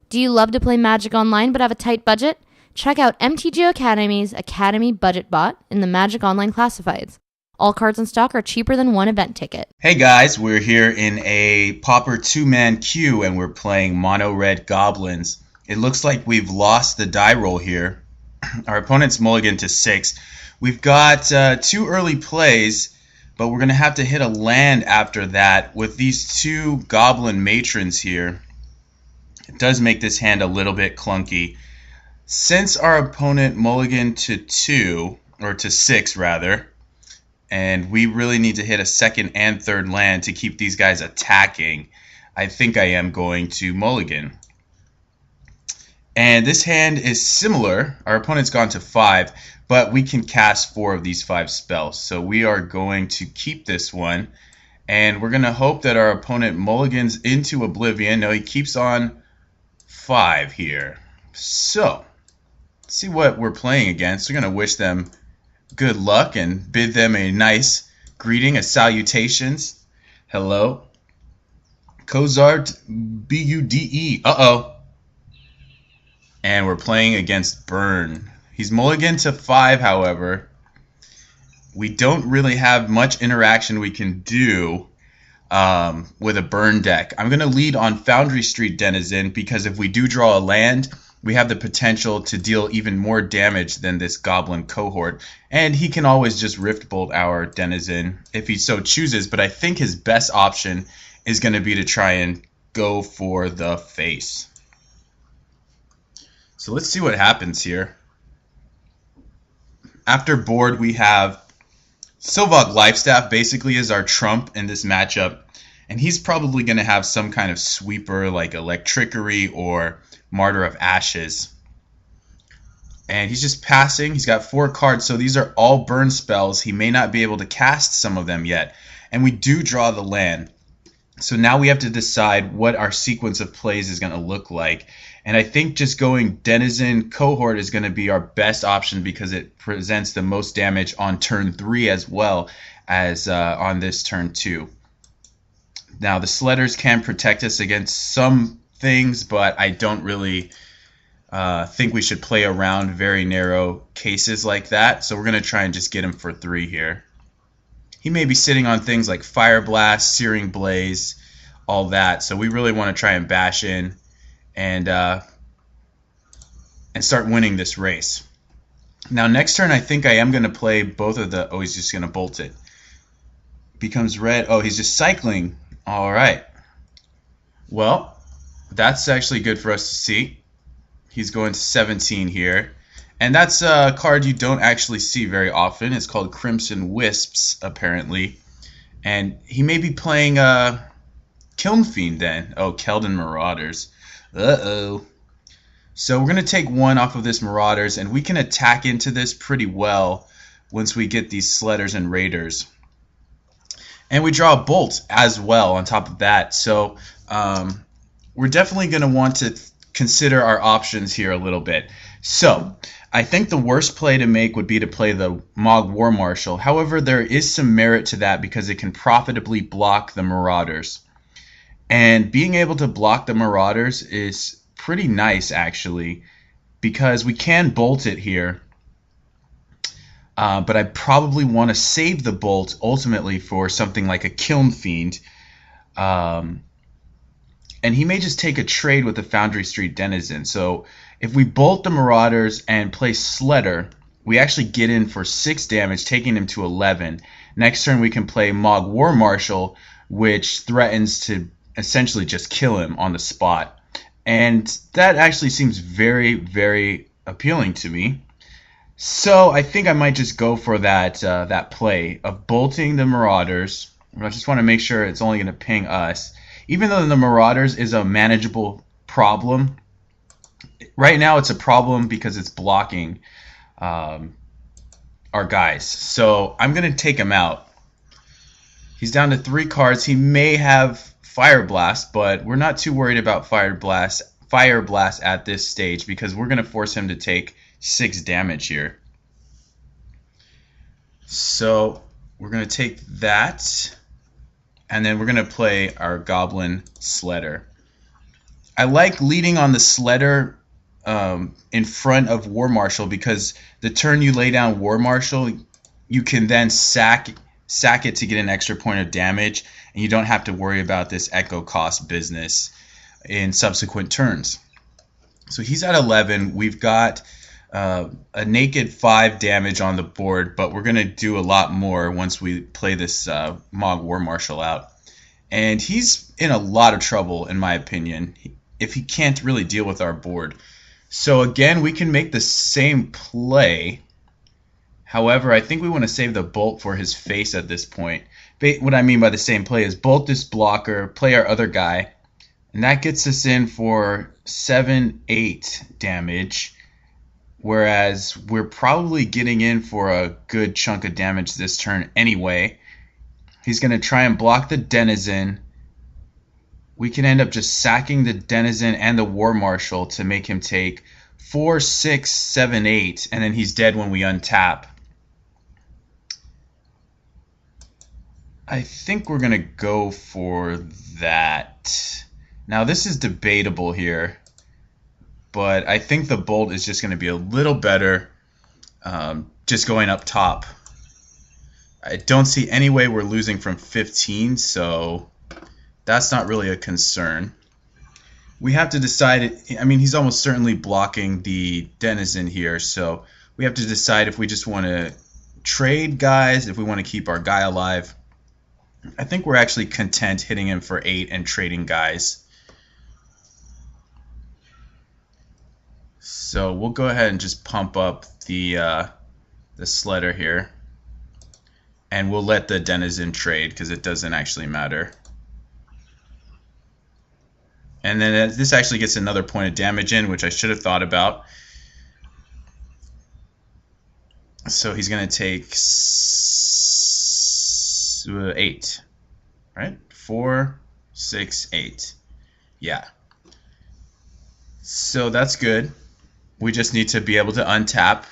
Do you love to play Magic Online but have a tight budget? Check out MTGO Academy's Academy Budget Bot in the Magic Online Classifieds. All cards in stock are cheaper than one event ticket. Hey guys, we're here in a Pauper 2-man queue and we're playing mono red Goblins. It looks like we've lost the die roll here. Our opponent's mulligan to 6. We've got 2 early plays, but we're going to have to hit a land after that with these 2 Goblin matrons here. It does make this hand a little bit clunky. Since our opponent mulligan to 2, or to 6 rather, and we really need to hit a second and third land to keep these guys attacking, I think I am going to mulligan. And this hand is similar. Our opponent's gone to 5, but we can cast 4 of these 5 spells. So we are going to keep this one, and we're going to hope that our opponent mulligans into Oblivion. No, he keeps on 5 here. So, let's see what we're playing against. We're going to wish them good luck and bid them a nice greeting, a salutations. Hello. Kozart Bude. Uh-oh. And we're playing against Burn. He's mulligan to 5, however. We don't really have much interaction we can do with a Burn deck. I'm going to lead on Foundry Street Denizen because if we do draw a land, we have the potential to deal even more damage than this Goblin cohort. And he can always just Rift Bolt our Denizen if he so chooses, but I think his best option is going to be to try and go for the face. So let's see what happens here. After board, we have Sylvog Lifestaff basically is our trump in this matchup, and he's probably going to have some kind of sweeper like Electrickery or Martyr of Ashes. And he's just passing. He's got 4 cards, so these are all burn spells. He may not be able to cast some of them yet. And we do draw the land. So now we have to decide what our sequence of plays is going to look like. And I think just going Denizen Cohort is going to be our best option because it presents the most damage on turn 3 as well as on this turn 2. Now the Sledders can protect us against some things, but I don't really think we should play around very narrow cases like that. So we're going to try and just get him for 3 here. He may be sitting on things like Fire Blast, Searing Blaze, all that. So we really want to try and bash in and start winning this race. Now next turn I think I am going to play both of the... Oh, he's just going to bolt it. Becomes red. Oh, he's just cycling. All right. Well, that's actually good for us to see. He's going to 17 here. And that's a card you don't actually see very often. It's called Crimson Wisps, apparently. And he may be playing Kiln Fiend then. Oh, Keldon Marauders. Uh-oh. So we're going to take 1 off of this Marauders, and we can attack into this pretty well once we get these Sledders and Raiders. And we draw a Bolt as well on top of that. So we're definitely going to want to consider our options here a little bit. So I think the worst play to make would be to play the Mog War Marshal. However, there is some merit to that because it can profitably block the Marauders. And being able to block the Marauders is pretty nice, actually, because we can bolt it here. But I probably want to save the bolt ultimately for something like a Kiln Fiend. And he may just take a trade with the Foundry Street Denizen. So if we bolt the Marauders and play Sledder, we actually get in for 6 damage, taking him to 11. Next turn we can play Mog War Marshal, which threatens to essentially just kill him on the spot. And that actually seems very, very appealing to me. So I think I might just go for that play of bolting the Marauders. I just want to make sure it's only going to ping us. Even though the Marauders is a manageable problem, right now it's a problem because it's blocking our guys. So I'm going to take him out. He's down to 3 cards. He may have Fire Blast, but we're not too worried about Fire Blast at this stage because we're going to force him to take 6 damage here. So we're going to take that, and then we're going to play our Goblin Sledder. I like leading on the Sledder in front of War Marshal, because the turn you lay down War Marshal, you can then sack it to get an extra point of damage, and you don't have to worry about this echo cost business in subsequent turns. So he's at 11. We've got a naked 5 damage on the board, but we're going to do a lot more once we play this Mog War Marshal out. And he's in a lot of trouble, in my opinion, if he can't really deal with our board. So again, we can make the same play. However, I think we want to save the bolt for his face at this point. What I mean by the same play is bolt this blocker, play our other guy, and that gets us in for 7-8 damage. Whereas we're probably getting in for a good chunk of damage this turn anyway. He's going to try and block the Denizen. We can end up just sacking the Denizen and the War Marshal to make him take 4, 6, 7, 8, and then he's dead when we untap. I think we're going to go for that. Now this is debatable here, but I think the bolt is just going to be a little better just going up top. I don't see any way we're losing from 15, so that's not really a concern. We have to decide, I mean, he's almost certainly blocking the Denizen here, so we have to decide if we just want to trade guys, if we want to keep our guy alive. I think we're actually content hitting him for 8 and trading guys. So we'll go ahead and just pump up the Sledder here. And we'll let the Denizen trade because it doesn't actually matter. And then this actually gets another point of damage in, which I should have thought about. So he's going to take 8. Right? 4, 6, 8. Yeah. So that's good. We just need to be able to untap.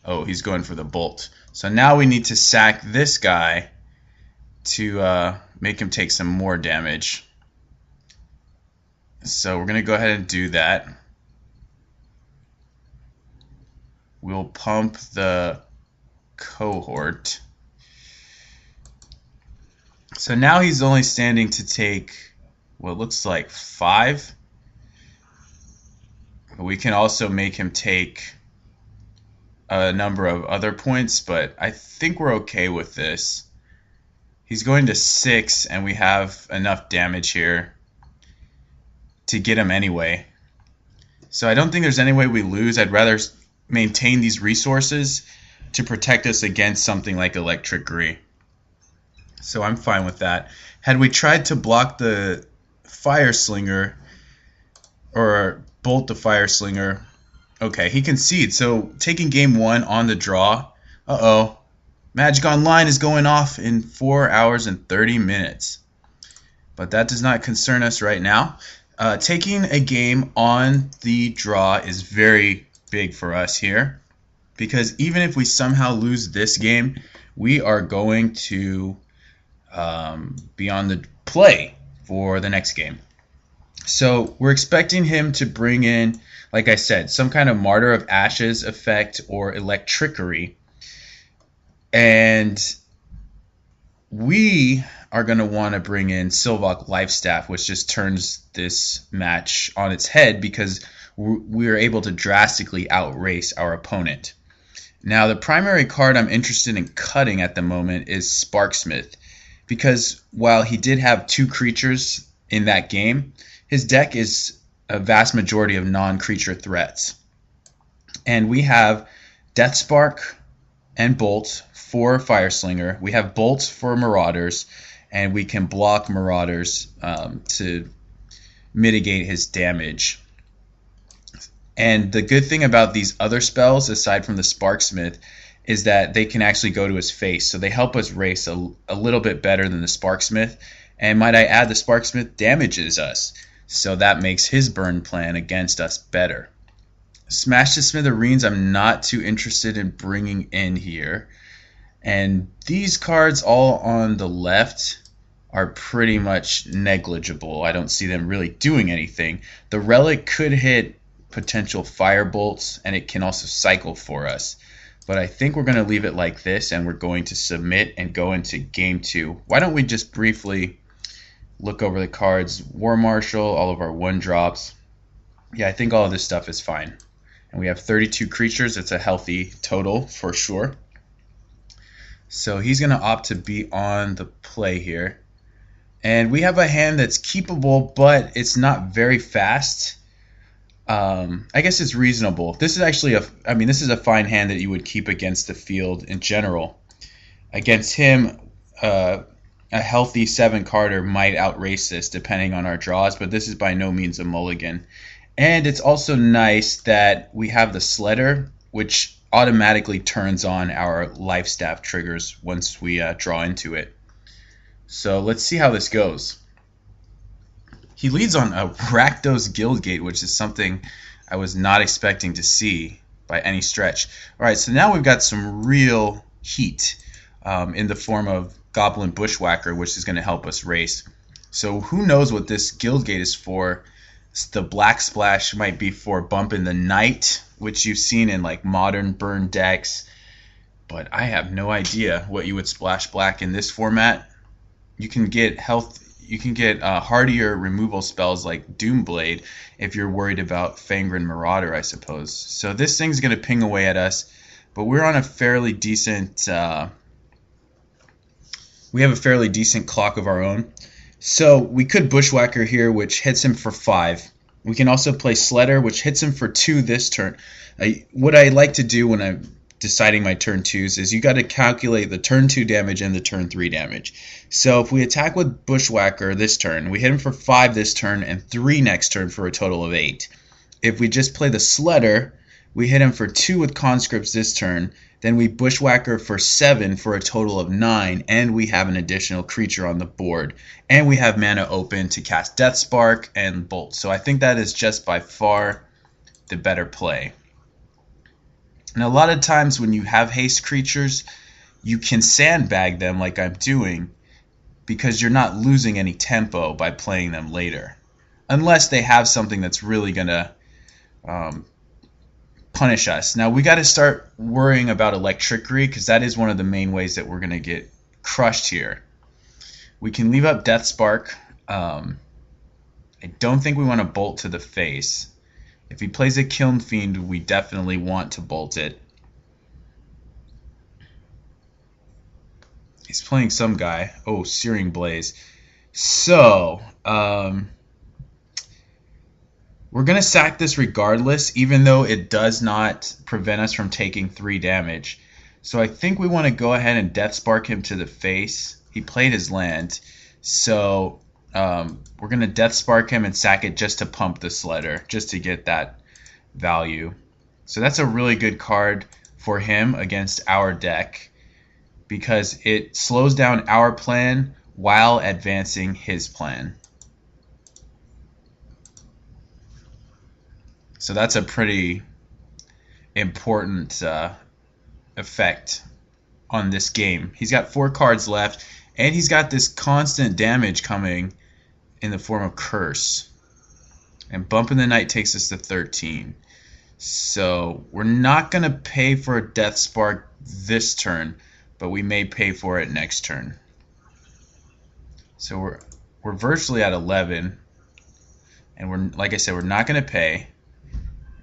Oh, he's going for the bolt. So now we need to sack this guy to make him take some more damage. So we're going to go ahead and do that. We'll pump the cohort. So now he's only standing to take what looks like 5. But we can also make him take a number of other points, but I think we're okay with this. He's going to 6, and we have enough damage here to get him anyway. So I don't think there's any way we lose. I'd rather maintain these resources to protect us against something like Electrickery. So I'm fine with that. Had we tried to block the Fire Slinger or bolt the Fire Slinger, okay, he conceded. So taking game 1 on the draw. Uh-oh. Magic Online is going off in 4 hours and 30 minutes. But that does not concern us right now. Taking a game on the draw is very big for us here. Because even if we somehow lose this game, we are going to be on the play for the next game. So we're expecting him to bring in, like I said, some kind of Martyr of Ashes effect or Electrickery. And we are going to want to bring in Sylvok Lifestaff, which just turns this match on its head because we are able to drastically outrace our opponent. Now, the primary card I'm interested in cutting at the moment is Sparksmith, because while he did have 2 creatures in that game, his deck is a vast majority of non-creature threats. And we have Deathspark and Bolt for Fireslinger. We have Bolts for Marauders, and we can block Marauders to mitigate his damage. And the good thing about these other spells, aside from the Sparksmith, is that they can actually go to his face. So they help us race a little bit better than the Sparksmith. And might I add, the Sparksmith damages us. So that makes his burn plan against us better. Smash to Smithereens I'm not too interested in bringing in here. And these cards all on the left, are pretty much negligible. I don't see them really doing anything. The relic could hit potential fire bolts, and it can also cycle for us. But I think we're going to leave it like this, and we're going to submit and go into game 2. Why don't we just briefly look over the cards? War Marshal, all of our 1-drops. Yeah, I think all of this stuff is fine. And we have 32 creatures. It's a healthy total for sure. So he's going to opt to be on the play here. And we have a hand that's keepable, but it's not very fast. I guess it's reasonable. This is actually this is a fine hand that you would keep against the field in general. Against him, a healthy 7-carder might outrace this depending on our draws, but this is by no means a mulligan. And it's also nice that we have the Sledder, which automatically turns on our life staff triggers once we draw into it. So let's see how this goes. He leads on a Rakdos Guildgate, which is something I was not expecting to see by any stretch. Alright, so now we've got some real heat in the form of Goblin Bushwhacker, which is going to help us race. So who knows what this Guildgate is for. The Black Splash might be for bumping the Knight, which you've seen in like modern burn decks. But I have no idea what you would splash black in this format. You can get hardier removal spells like Doomblade if you're worried about Fangren Marauder, I suppose. So this thing's going to ping away at us, but we're on a fairly decent we have a fairly decent clock of our own. So we could Bushwhacker here, which hits him for 5. We can also play Sledder, which hits him for 2 this turn. What I like to do when I'm deciding my turn 2s is you got to calculate the turn 2 damage and the turn 3 damage. So if we attack with Bushwhacker this turn, we hit him for 5 this turn and 3 next turn for a total of 8. If we just play the Sledder, we hit him for 2 with Conscripts this turn, then we Bushwhacker for 7 for a total of 9, and we have an additional creature on the board. And we have mana open to cast Death Spark and Bolt. So I think that is just by far the better play. And a lot of times when you have haste creatures, you can sandbag them like I'm doing because you're not losing any tempo by playing them later. Unless they have something that's really going to punish us. Now we got to start worrying about Electrickery because that is one of the main ways that we're going to get crushed here. We can leave up Death Spark. I don't think we want to bolt to the face. If he plays a Kiln Fiend, we definitely want to bolt it. He's playing some guy. Oh, Searing Blaze. So, we're going to sack this regardless, even though it does not prevent us from taking 3 damage. So I think we want to go ahead and Death Spark him to the face. He played his land. So we're going to Death Spark him and sack it just to pump the Sledder, just to get that value. So that's a really good card for him against our deck because it slows down our plan while advancing his plan. So that's a pretty important effect on this game. He's got 4 cards left, and he's got this constant damage coming in the form of Curse. And Bumping the Knight takes us to 13. So we're not going to pay for a Death Spark this turn, but we may pay for it next turn. So we're virtually at 11, and we're, like I said, we're not going to pay.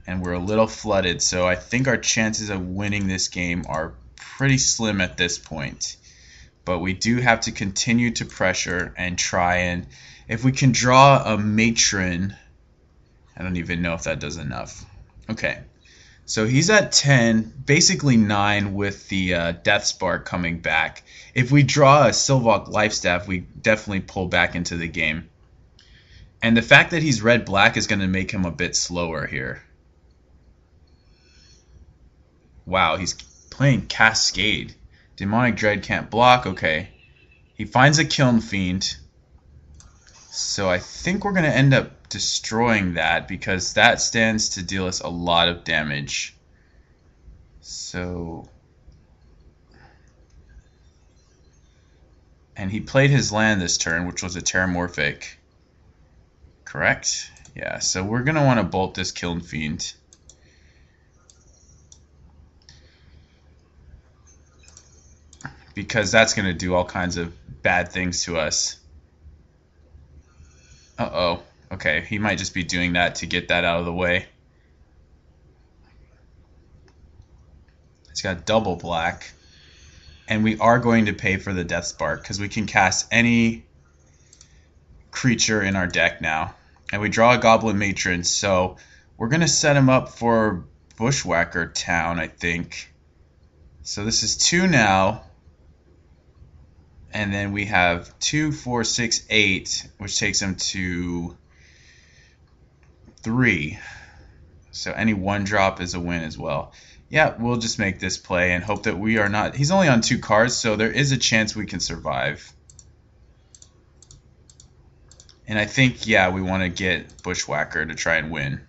And we're a little flooded, so I think our chances of winning this game are pretty slim at this point. But we do have to continue to pressure and try, and if we can draw a Matron, I don't even know if that does enough. Okay, so he's at 10, basically 9 with the Death Spark coming back. If we draw a Sylvok Lifestaff, we definitely pull back into the game. And the fact that he's red-black is going to make him a bit slower here. Wow, he's playing Cascade. Demonic Dread can't block. Okay. He finds a Kiln Fiend. So I think we're going to end up destroying that because that stands to deal us a lot of damage. So And he played his land this turn, which was a Terramorphic. Correct? Yeah, so we're going to want to bolt this Kiln Fiend. Because that's going to do all kinds of bad things to us. Uh-oh. Okay, he might just be doing that to get that out of the way. He's got double black. And we are going to pay for the Death Spark because we can cast any creature in our deck now. And we draw a Goblin Matron, so we're going to set him up for Bushwhacker Town, I think. So this is 2 now. And then we have 2, 4, 6, 8, which takes him to 3. So any 1-drop is a win as well. Yeah, we'll just make this play and hope that we are not... He's only on 2 cards, so there is a chance we can survive. And I think, yeah, we want to get Bushwhacker to try and win.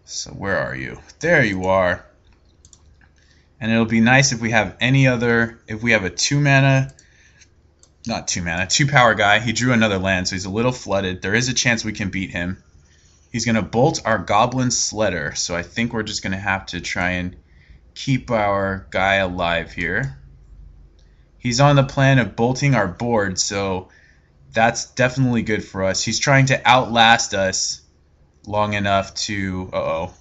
So where are you? There you are. And it'll be nice if we have any other... If we have a 2-mana... Not 2-mana, 2-power guy. He drew another land, so he's a little flooded. There is a chance we can beat him. He's going to bolt our Goblin Sledder, so I think we're just going to have to try and keep our guy alive here. He's on the plan of bolting our board, so that's definitely good for us. He's trying to outlast us long enough to... Uh-oh.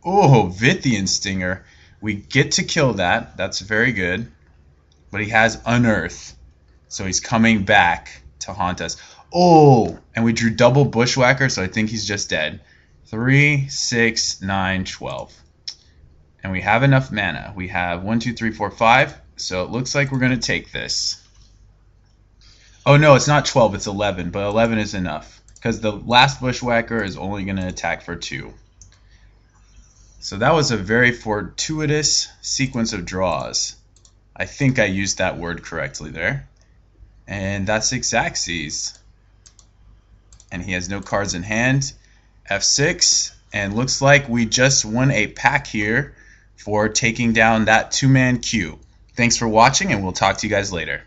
Oh, Vithian Stinger. We get to kill that. That's very good. But he has Unearth, so he's coming back to haunt us. Oh, and we drew double Bushwhacker, so I think he's just dead. 3, 6, 9, 12. And we have enough mana. We have 1, 2, 3, 4, 5. So it looks like we're going to take this. Oh, no, it's not 12. It's 11. But 11 is enough. Because the last Bushwhacker is only going to attack for 2. So that was a very fortuitous sequence of draws. I think I used that word correctly there. And that's Xaxes. And he has no cards in hand. F6. And looks like we just won a pack here for taking down that 2-man queue. Thanks for watching, and we'll talk to you guys later.